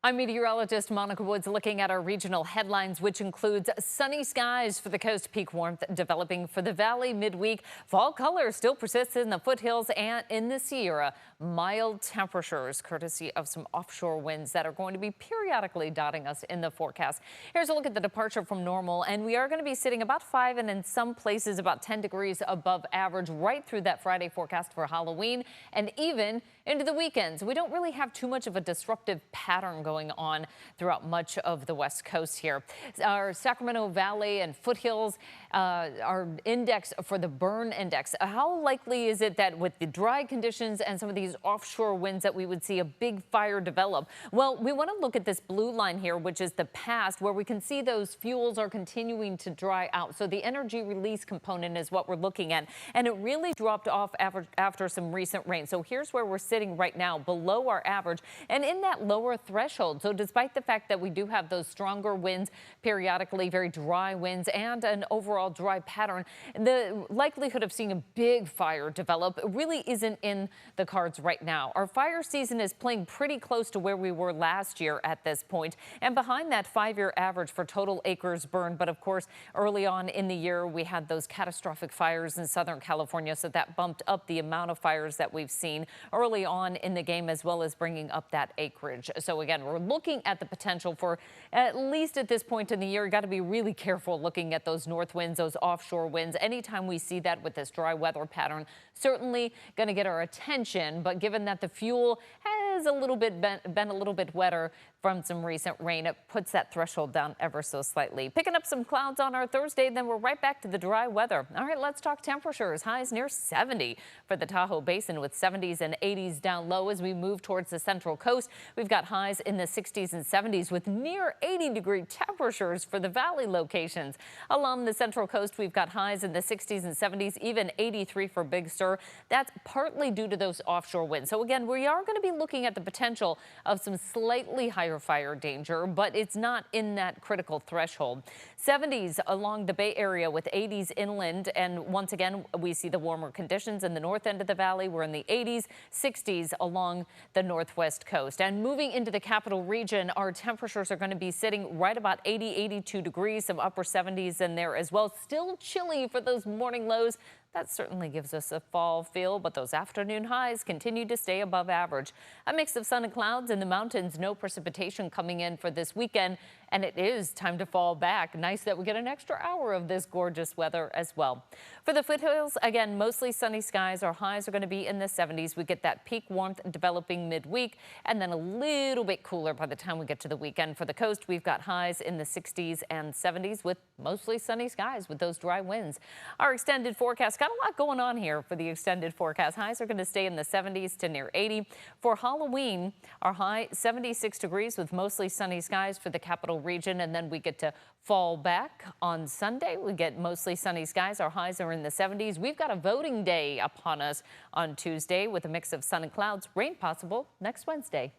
I'm meteorologist Monica Woods looking at our regional headlines, which includes sunny skies for the coast, peak warmth developing for the valley midweek. Fall color still persists in the foothills and in the Sierra. Mild temperatures courtesy of some offshore winds that are going to be periodically dotting us in the forecast. Here's a look at the departure from normal, and we are going to be sitting about 5 and in some places about 10 degrees above average right through that Friday forecast for Halloween and even into the weekends. We don't really have too much of a disruptive pattern going on throughout much of the West Coast here. Our Sacramento Valley and foothills are indexed for the burn index. How likely is it that with the dry conditions and some of these offshore winds that we would see a big fire develop? Well, we want to look at this blue line here, which is the past, where we can see those fuels are continuing to dry out. So the energy release component is what we're looking at. And it really dropped off after some recent rain. So here's where we're sitting right now, below our average and in that lower threshold. So despite the fact that we do have those stronger winds, periodically very dry winds and an overall dry pattern, the likelihood of seeing a big fire develop really isn't in the cards right now. Our fire season is playing pretty close to where we were last year at this point and behind that 5-year average for total acres burned. But of course, early on in the year, we had those catastrophic fires in Southern California. So that bumped up the amount of fires that we've seen early on in the game, as well as bringing up that acreage. So again, we're looking at the potential for, at least at this point in the year, got to be really careful looking at those north winds, those offshore winds. Anytime we see that with this dry weather pattern, certainly going to get our attention. But given that the fuel has a little bit been a little bit wetter from some recent rain, it puts that threshold down ever so slightly. Picking up some clouds on our Thursday, then we're right back to the dry weather. All right, let's talk temperatures. Highs near 70 for the Tahoe Basin, with 70s and 80s down low. As we move towards the Central Coast, we've got highs in the 60s and 70s with near 80-degree temperatures for the valley locations. Along the Central Coast, we've got highs in the 60s and 70s, even 83 for Big Sur. That's partly due to those offshore winds. So again, we are going to be looking at the potential of some slightly higher fire danger, but it's not in that critical threshold. 70s along the Bay Area with 80s inland. And once again, we see the warmer conditions in the north end of the valley. We're in the 80s, 60s along the northwest coast. And moving into the capital region, our temperatures are going to be sitting right about 80, 82 degrees, some upper 70s in there as well. Still chilly for those morning lows. That certainly gives us a fall feel, but those afternoon highs continue to stay above average. A mix of sun and clouds in the mountains, no precipitation coming in for this weekend, and it is time to fall back. Nice that we get an extra hour of this gorgeous weather as well. For the foothills, again, mostly sunny skies. Our highs are going to be in the 70s. We get that peak warmth developing midweek, and then a little bit cooler by the time we get to the weekend. For the coast, we've got highs in the 60s and 70s with mostly sunny skies with those dry winds. Our extended forecast, got a lot going on here for the extended forecast. Highs are going to stay in the 70s to near 80. For Halloween, our high 76 degrees with mostly sunny skies for the capital region. And then we get to fall back on Sunday. We get mostly sunny skies. Our highs are in the 70s. We've got a voting day upon us on Tuesday with a mix of sun and clouds. Rain possible next Wednesday.